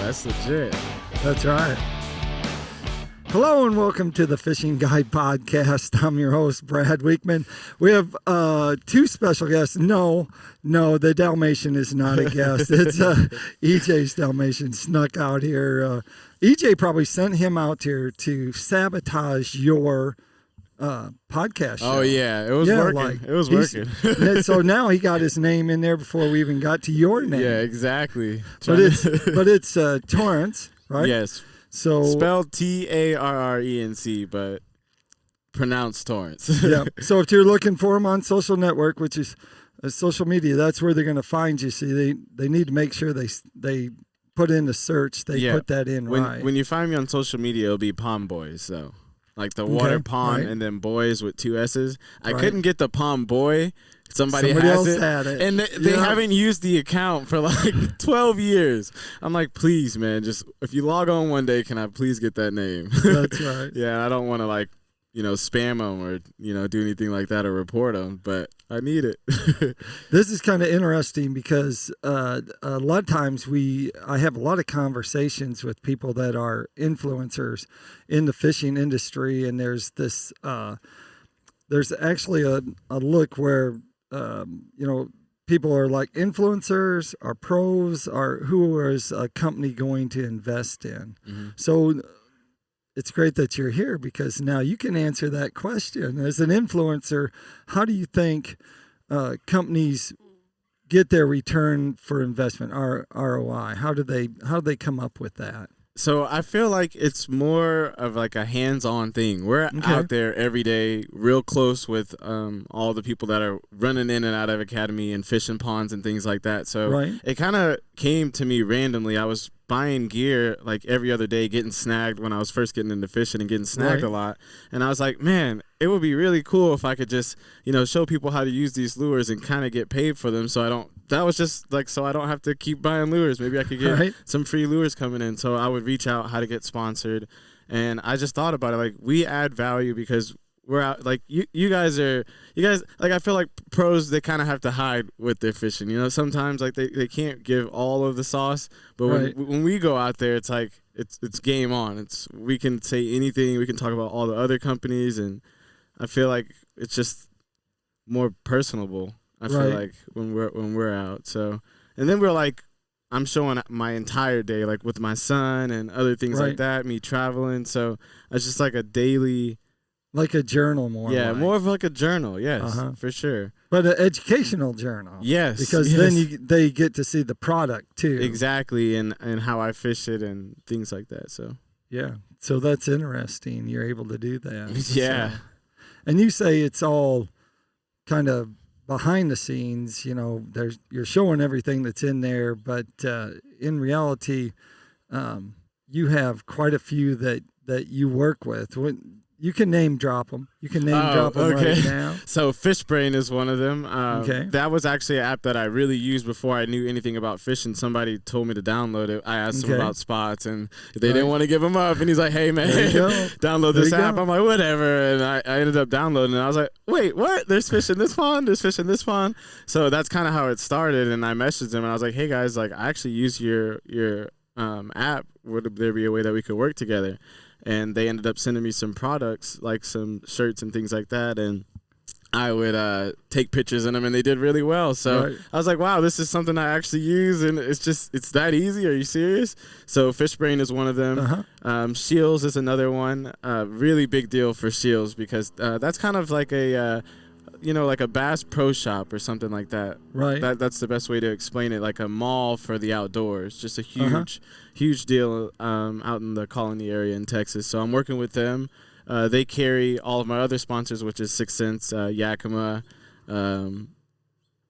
That's legit. That's right. Hello and welcome to the Fishing Guide Podcast. I'm your host, Brad Weekman. We have two special guests. No, the Dalmatian is not a guest. It's EJ's Dalmatian snuck out here. EJ probably sent him out here to sabotage your podcast show. Oh, yeah. It was working. It was working. So now he got his name in there before we even got to your name. Yeah, exactly. But it's Tarrance, right? Yes. So spelled Tarrence, but pronounced Torrance. Yeah. So if you're looking for him on social network, which is social media, that's where they're going to find you. See, they need to make sure they put in the search. They put that in right. When you find me on social media, it'll be Pondboyss. So like the water pond and then boys with 2 S's. I couldn't get the Pondboy. Somebody else has had it. And they haven't used the account for like 12 years. I'm like, please, man, just if you log on one day, can I please get that name? That's right. Yeah, I don't want to spam them or, do anything like that or report them, but I need it. This is kind of interesting because a lot of times I have a lot of conversations with people that are influencers in the fishing industry, and there's this, there's actually a look where, people are like influencers, are pros, are who is a company going to invest in. Mm-hmm. So it's great that you're here because now you can answer that question. As an influencer, how do you think companies get their return for investment, ROI? How do they come up with that? So I feel like it's more of like a hands-on thing. We're out there every day, real close with all the people that are running in and out of Academy and fishing ponds and things like that. So it kind of came to me randomly. I was buying gear like every other day, getting snagged when I was first getting into fishing and getting snagged a lot. And I was like, man, it would be really cool if I could just, show people how to use these lures and kind of get paid for them. So I don't have to keep buying lures. Maybe I could get some free lures coming in. So I would reach out how to get sponsored. And I just thought about it. Like, we add value because we're out, like you guys like, I feel like pros, they kind of have to hide with their fishing. Sometimes like they can't give all of the sauce, but when we go out there, it's like it's game on. We can say anything. We can talk about all the other companies, and I feel like it's just more personable. I feel like when we're out. So, and then we're like, I'm showing my entire day, like with my son and other things like that, me traveling. So it's just like a daily. Like a journal more. Yeah, more of like a journal, yes, for sure. But an educational journal. Yes. Because then they get to see the product too. Exactly, and how I fish it and things like that. So yeah. So that's interesting. You're able to do that. Yeah. So, and you say it's all kind of behind the scenes, you're showing everything that's in there, but in reality, you have quite a few that you work with. You can name drop them. You can name drop them right now. So FishBrain is one of them. That was actually an app that I really used before I knew anything about fishing. Somebody told me to download it. I asked him about spots, and they didn't want to give them up. And he's like, hey, man, download this app. I'm like, whatever. And I ended up downloading it. I was like, wait, what? There's fish in this pond? There's fish in this pond? So that's kind of how it started. And I messaged him, and I was like, hey, guys, like, I actually use your app. Would there be a way that we could work together? And they ended up sending me some products, like some shirts and things like that. And I would take pictures in them, and they did really well. So I was like, wow, this is something I actually use. And it's that easy. Are you serious? So FishBrain is one of them. Shields is another one. Really big deal for Shields because that's kind of like a like a Bass Pro Shop or something like that. Right. That's the best way to explain it. Like a mall for the outdoors. Just a huge deal out in the Colony area in Texas. So I'm working with them. They carry all of my other sponsors, which is 6 Cents, Yakima.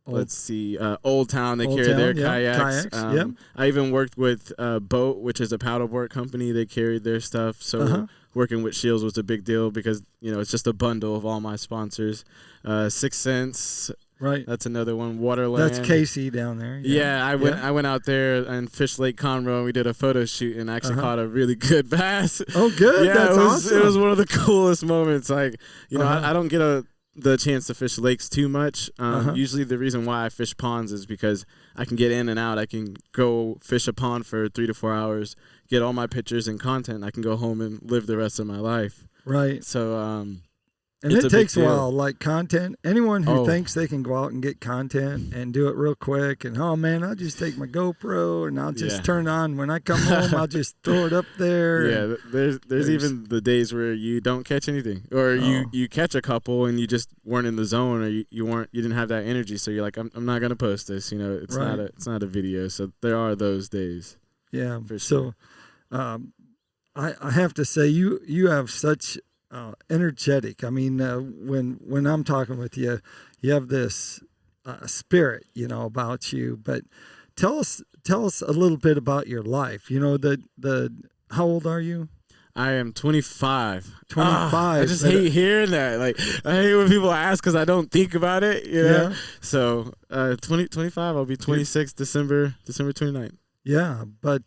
Let's see, Old Town. They carry their kayaks. I even worked with Boat, which is a paddleboard company. They carried their stuff. So working with Shields was a big deal because it's just a bundle of all my sponsors. 6 Cents. Right. That's another one. Waterland. That's Casey down there. Yeah, I went out there and fished Lake Conroe, and we did a photo shoot and actually caught a really good bass. Oh, good. Yeah, That's awesome. It was one of the coolest moments. Like, I don't get the chance to fish lakes too much. Usually the reason why I fish ponds is because I can get in and out. I can go fish a pond for 3 to 4 hours, get all my pictures and content. I can go home and live the rest of my life. Right. So, and it takes a while, like content. Anyone who thinks they can go out and get content and do it real quick and, oh, man, I'll just take my GoPro and I'll just turn it on. When I come home, I'll just throw it up there. Yeah, there's even the days where you don't catch anything, or you catch a couple and you just weren't in the zone, or you didn't have that energy. So you're like, I'm not going to post this. You know, it's not a video. So there are those days. Yeah. For sure. So I have to say, you have such energetic. I mean, when I'm talking with you, you have this spirit, you know, about you. But tell us a little bit about your life. You know, how old are you? I am 25. 25. I just hate hearing that. Like, I hate when people ask because I don't think about it. You know? Yeah. So 25. I'll be 26 December 29th. Yeah, but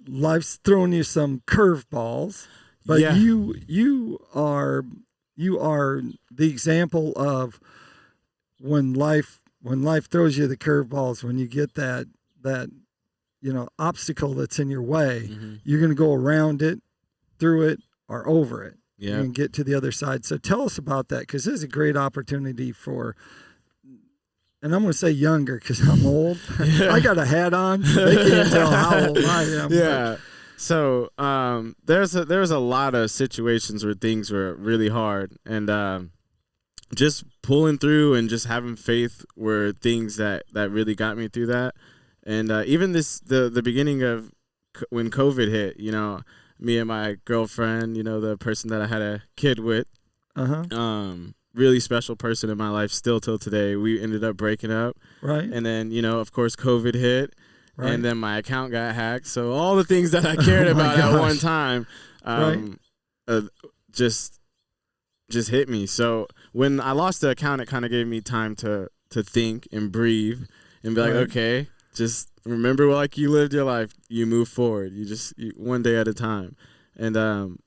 life's thrown you some curveballs. But you are the example of when life throws you the curveballs, when you get that you know, obstacle that's in your way, you're going to go around it, through it, or over it, and get to the other side. So tell us about that, because this is a great opportunity for, and I'm going to say younger because I'm old. I got a hat on, so they can't tell how old I am. Yeah. But, so there's a lot of situations where things were really hard, and just pulling through and just having faith were things that really got me through that. And even the beginning of when COVID hit, you know, me and my girlfriend, you know, the person that I had a kid with, really special person in my life still till today. We ended up breaking up. Right. And then, you know, of course, COVID hit. Right. And then my account got hacked. So all the things that I cared about at one time just hit me. So when I lost the account, it kind of gave me time to think and breathe and be like, okay, just remember, like, you lived your life. You move forward. You one day at a time. And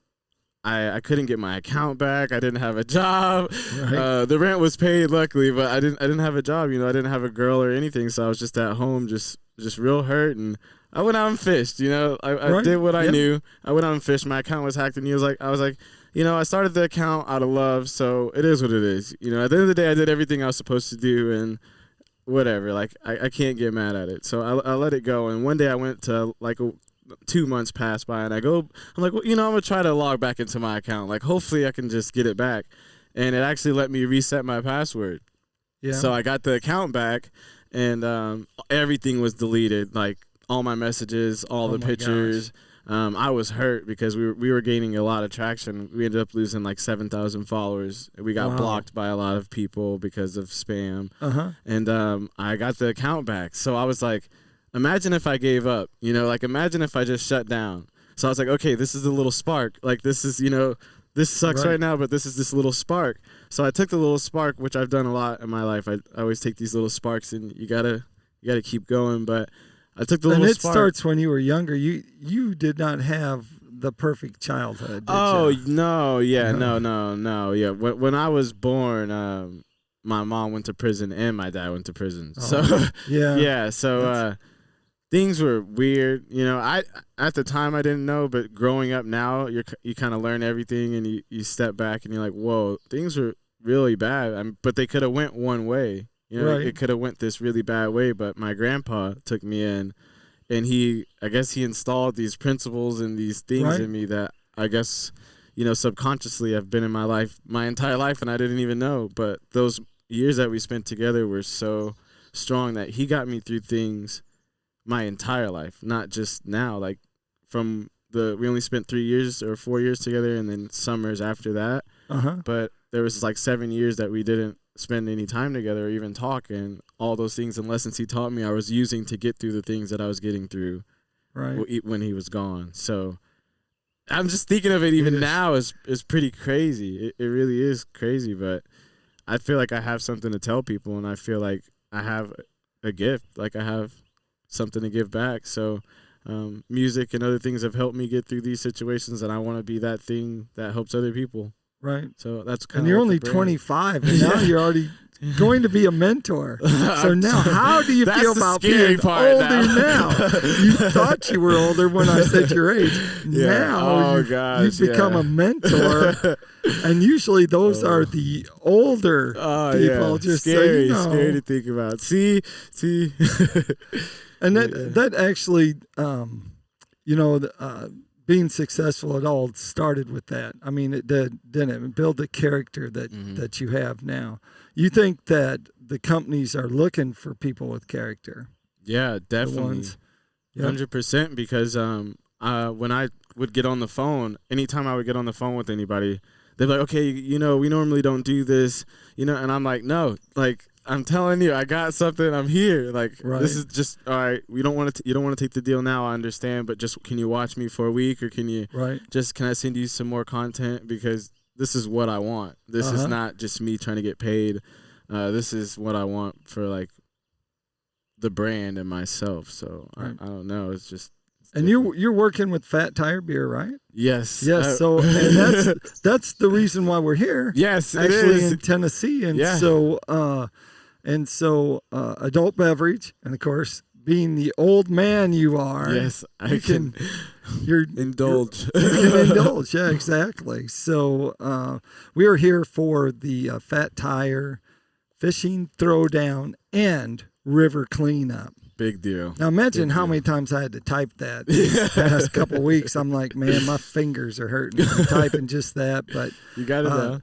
I couldn't get my account back. I didn't have a job. Right. The rent was paid, luckily, but I didn't have a job. You know, I didn't have a girl or anything. So I was just at home, just real hurt, and I went out and fished. You know, I did what I knew. I went out and fished. My account was hacked, and I was like, you know, I started the account out of love, so it is what it is. You know, at the end of the day, I did everything I was supposed to do, and whatever. Like, I can't get mad at it, so I let it go. And one day I went to, like, 2 months passed by, and I'm like, well, you know, I'm gonna try to log back into my account. Like, hopefully I can just get it back. And it actually let me reset my password. Yeah. So I got the account back, and everything was deleted, like all my messages, all the pictures. I was hurt because we were gaining a lot of traction. We ended up losing like 7,000 followers. We got blocked by a lot of people because of spam. And I got the account back. So I was like, imagine if I gave up, you know, like, imagine if I just shut down. So I was like, okay, this is a little spark. Like, this is, you know, this sucks right now, but this is this little spark. So I took the little spark, which I've done a lot in my life. I always take these little sparks, and you gotta keep going. But I took the little spark. And it starts when you were younger. You did not have the perfect childhood. Did you? No, yeah, no, yeah. When I was born, my mom went to prison and my dad went to prison. So yeah. So things were weird. You know, at the time I didn't know, but growing up now, you kind of learn everything, and you step back and you're like, whoa, things were really bad. But they could have went one way. You know, it could have went this really bad way. But my grandpa took me in, and I guess he installed these principles and these things in me that I guess, you know, subconsciously have been in my life my entire life, and I didn't even know. But those years that we spent together were so strong that he got me through things my entire life, not just now. Like, we only spent 3 years or 4 years together, and then summers after that. But there was like 7 years that we didn't spend any time together or even talk, and all those things and lessons he taught me I was using to get through the things that I was getting through when he was gone. So I'm just thinking of it even now is pretty crazy. It really is crazy, but I feel like I have something to tell people, and I feel like I have a gift, like I have something to give back. So music and other things have helped me get through these situations, and I want to be that thing that helps other people. Right. So that's kind and of you're only 25, and now you're already going to be a mentor. So now, how do you feel about being older now? You thought you were older when I said your age. Now you've become a mentor, and usually those are the older people. Just scary, so you know. Scary to think about. See, and that actually, being successful at all started with that. I mean, it didn't build the character that you have now. You think that the companies are looking for people with character? Yeah, definitely, 100%. Because when I would get on the phone, anytime I would get on the phone with anybody, they're like, "Okay, we normally don't do this, and I'm like, "No, like I'm telling you, I got something. I'm here. Like this is just all right. You don't want to take the deal now. I understand, but just can you watch me for a week, or can you can I send you some more content, because this is what I want. This is not just me trying to get paid. This is what I want for like the brand and myself. So I don't know. It's just. And you're working with Fat Tire Beer, right? Yes. So and that's the reason why we're here. Yes, actually in Tennessee, and so adult beverage, and of course, being the old man you are, yes, you're indulge. You can indulge, yeah, exactly. So we are here for the Fat Tire Fishing Throwdown and River Cleanup. Big deal. Now imagine how many times I had to type that these past couple of weeks. I'm like, man, my fingers are hurting from typing just that. But you got it though.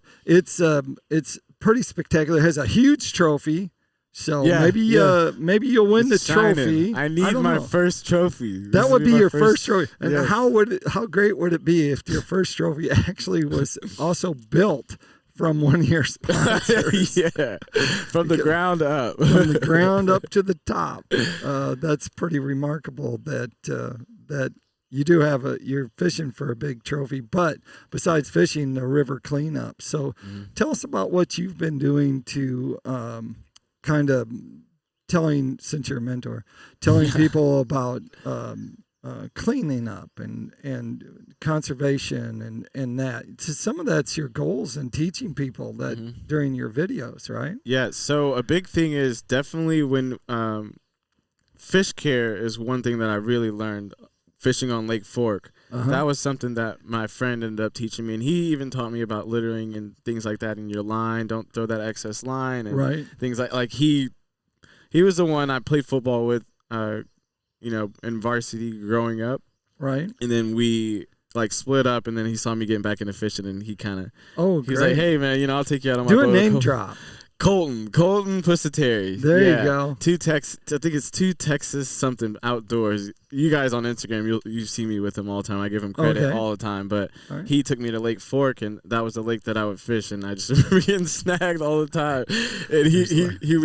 It's pretty spectacular. It has a huge trophy. So maybe you'll win the trophy. I need my first trophy. That would be your first trophy. And how great would it be if your first trophy actually was also built from one of your sponsors? From the ground up. From the ground up to the top. That's pretty remarkable that you do you're fishing for a big trophy, but besides fishing, the river cleanup. So tell us about what you've been doing to kind of since you're a mentor, telling people about cleaning up and conservation and that. So some of that's your goals and teaching people that during your videos, right? Yeah. So a big thing is definitely when fish care is one thing that I really learned fishing on Lake Fork. That was something that my friend ended up teaching me, and he even taught me about littering and things like that in your line. Don't throw that excess line and things like he was the one I played football with, in varsity growing up. Right. And then we like split up, and then he saw me getting back into fishing, and he kind of he was great. like, "Hey man, I'll take you out on my boat." Do a name drop. Colton Pussateri. There you go. I think it's two Texas something outdoors. You guys on Instagram, you see me with him all the time. I give him credit all the time. But he took me to Lake Fork, and that was the lake that I would fish, and I just remember getting snagged all the time. And he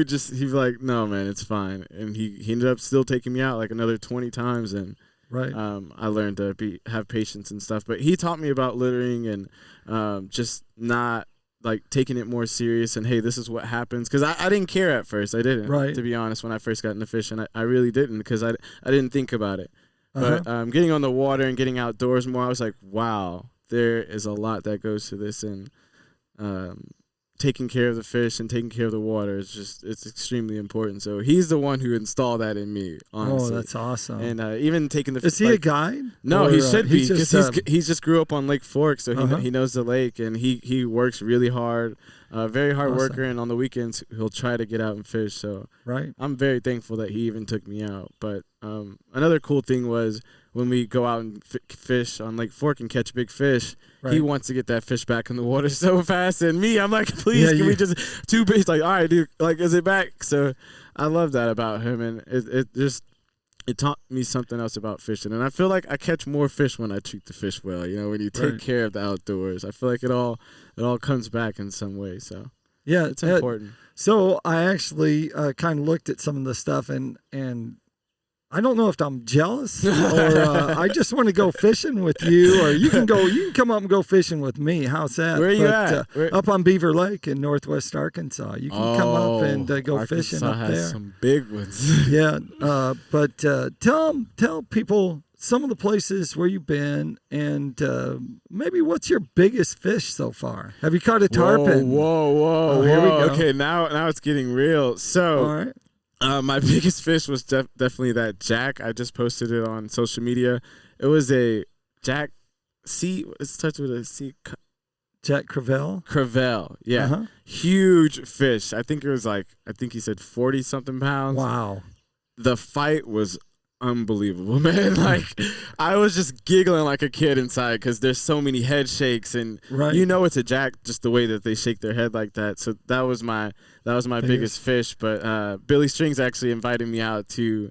was like, "No man, it's fine." And he ended up still taking me out like another 20 times, and I learned to have patience and stuff. But he taught me about littering and just not like taking it more serious, and hey, this is what happens, because I didn't care at first. I didn't, to be honest, when I first got into fishing. I really didn't, because I didn't think about it. But getting on the water and getting outdoors more, I was like, wow, there is a lot that goes to this, and taking care of the fish and taking care of the water it's extremely important. So he's the one who installed that in me, honestly. Oh, that's awesome. And even taking the is he a guide? No, he should be, because he's just grew up on Lake Fork, so he knows the lake, and he works really hard, very hard worker, and on the weekends he'll try to get out and fish. So I'm very thankful that he even took me out. But another cool thing was when we go out and fish on Lake Fork and catch big fish, he wants to get that fish back in the water so fast, and me, I'm like, please, can we just two bait? Like, all right, dude, like, is it back? So I love that about him, and it taught me something else about fishing. And I feel like I catch more fish when I treat the fish well. When you take care of the outdoors, I feel like it all comes back in some way. So yeah, it's important. So I actually kind of looked at some of the stuff, and I don't know if I'm jealous or I just want to go fishing with you, or you can come up and go fishing with me. How's that? Where are you at? Up on Beaver Lake in Northwest Arkansas. You can come up and go Arkansas fishing up there. Has some big ones. Yeah, but tell people some of the places where you've been, and maybe what's your biggest fish so far? Have you caught a tarpon? Whoa. Here we go. Okay, now it's getting real. So, all right. my biggest fish was definitely that jack. I just posted it on social media. It was a jack C. It starts with a C. Jack Crevalle? Crevalle, yeah. Uh-huh. Huge fish. I think he said 40-something pounds. Wow. The fight was unbelievable, man. Like, I was just giggling like a kid inside because there's so many head shakes, and you know it's a jack just the way that they shake their head like that. So that was my biggest fish. But Billy Strings actually invited me out to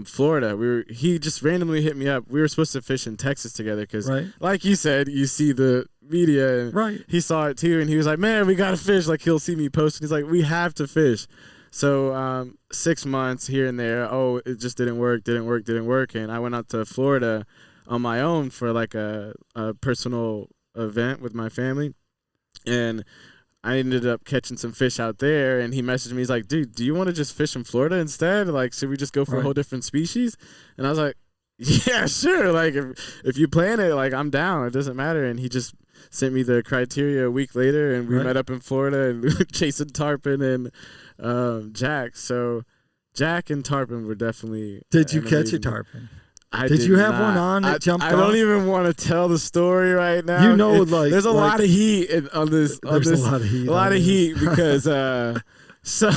Florida. He just randomly hit me up. We were supposed to fish in Texas together because, like you said, you see the media, and he saw it too, and he was like, "Man, we gotta fish." Like, he'll see me post, and he's like, "We have to fish." So 6 months here and there. Oh, it just didn't work, and I went out to Florida on my own for like a personal event with my family, and I ended up catching some fish out there, and he messaged me. He's like, "Dude, do you want to just fish in Florida instead? Like, should we just go for a whole different species?" And I was like, "Yeah, sure. Like, if you plan it, like, I'm down. It doesn't matter." And he just sent me the criteria a week later, and we met up in Florida and chasing tarpon and jack. So Jack and tarpon were definitely. Did you catch a tarpon? Did you have not. one on that jumped off? I don't even want to tell the story right now. You know, there's a lot of heat on this. There's a lot of heat. Because so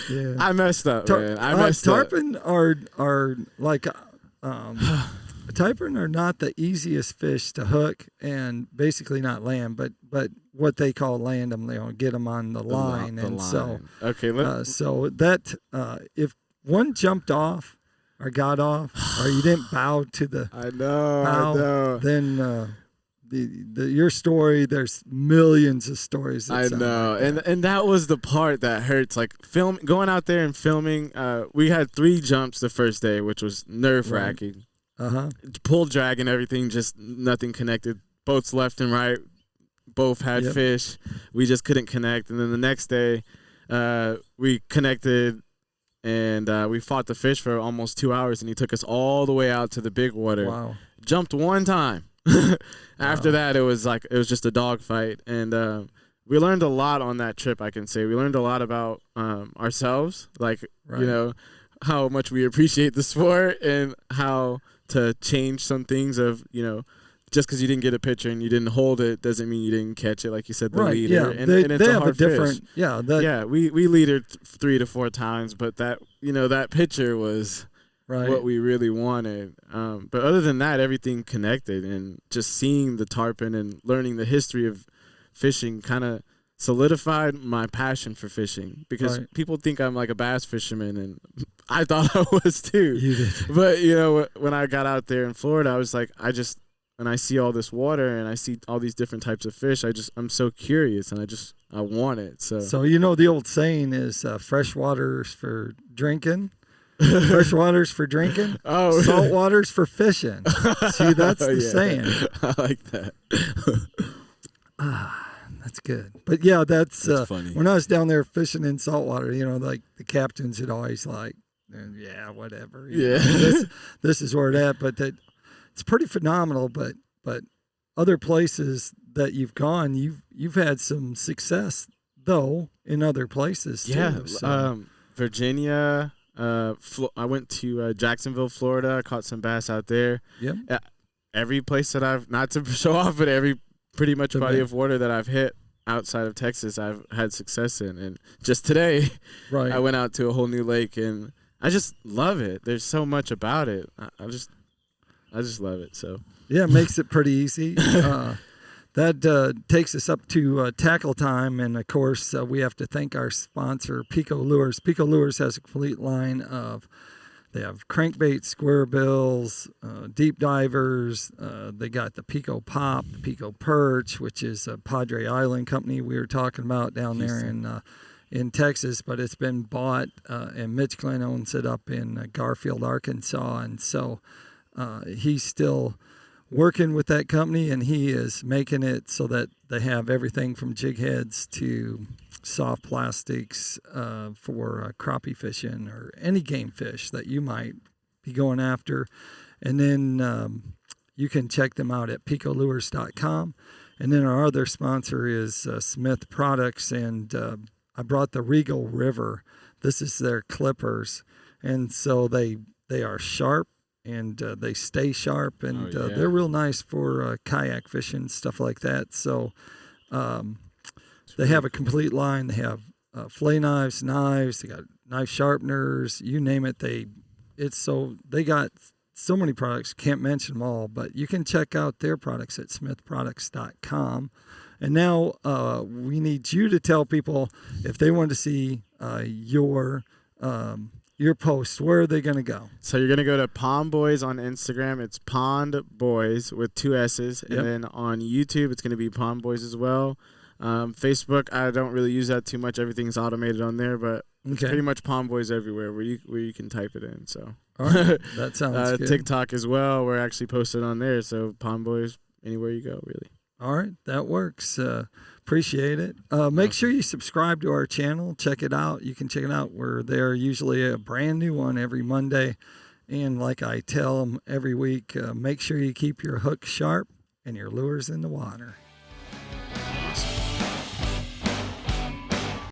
yeah. I messed up, man. I messed tarpon up. are like tarpon are not the easiest fish to hook and basically not land, but what they call land them. They don't get them on the line, and so okay. So that if one jumped off or got off, or you didn't bow to the I know. Then your story, there's millions of stories. I know, like and that was the part that hurts. Like going out there and filming. We had 3 jumps the first day, which was nerve wracking. Pull drag and everything, just nothing connected. Boats left and right, both had fish. We just couldn't connect. And then the next day, we connected. And we fought the fish for almost 2 hours, and he took us all the way out to the big water. Wow. Jumped one time. After that, it was just a dog fight. And we learned a lot on that trip, I can say. We learned a lot about ourselves, like, you know, how much we appreciate the sport and how to change some things of, you know, just because you didn't get a picture and you didn't hold it doesn't mean you didn't catch it, like you said, the leader. Yeah, and it's they a have hard a different, fish. We leadered 3 to 4 times, but that, you know, that picture was what we really wanted. But other than that, everything connected, and just seeing the tarpon and learning the history of fishing kind of solidified my passion for fishing, because people think I'm like a bass fisherman, and I thought I was too. You did. But, you know, when I got out there in Florida, I was like, when I see all this water and I see all these different types of fish, I'm so curious, and I want it. So you know, the old saying is fresh water's for drinking. Fresh water's for drinking. Oh, salt water's for fishing. See, that's the saying. I like that. That's good. But yeah, that's funny. When I was down there fishing in saltwater, you know, like the captains would always like, yeah, whatever. You know, this is where it at. But it's pretty phenomenal. But other places that you've gone, you've had some success though in other places too. Yeah, so. Virginia. I went to Jacksonville, Florida. I caught some bass out there. Yep. Every place that I've, not to show off, but every pretty much body of water that I've hit outside of Texas, I've had success in. And just today, I went out to a whole new lake, and I just love it. There's so much about it. I just love it. So yeah, it makes it pretty easy. That takes us up to tackle time, and of course we have to thank our sponsor, Pico Lures. Pico Lures has a complete line of, they have crankbait, square bills, deep divers. They got the Pico Pop, the Pico Perch, which is a Padre Island company we were talking about down there in Texas, but it's been bought, and Mitch Glenn owns it up in Garfield, Arkansas, and so he's still working with that company, and he is making it so that they have everything from jig heads to soft plastics for crappie fishing or any game fish that you might be going after. And then you can check them out at picolures.com. And then our other sponsor is Smith Products, and I brought the Regal River. This is their clippers, and so they are sharp, and they stay sharp, and they're real nice for kayak fishing, stuff like that. So they have a complete line. They have fillet knives, they got knife sharpeners, you name it. They got so many products, can't mention them all, but you can check out their products at smithproducts.com. And now we need you to tell people, if they want to see your post, where are they going to go? So you're going to go to Pondboyss on Instagram. It's Pondboyss with 2 S's. And then on YouTube, it's going to be Pondboyss as well. Facebook, I don't really use that too much. Everything's automated on there, but it's pretty much Pondboyss everywhere where you can type it in. So all right. That sounds good. TikTok as well. We're actually posted on there. So Pondboyss, anywhere you go, really. All right, that works. Appreciate it. Make sure you subscribe to our channel. Check it out. You can check it out. We're there usually a brand new one every Monday. And like I tell them every week, make sure you keep your hook sharp and your lures in the water.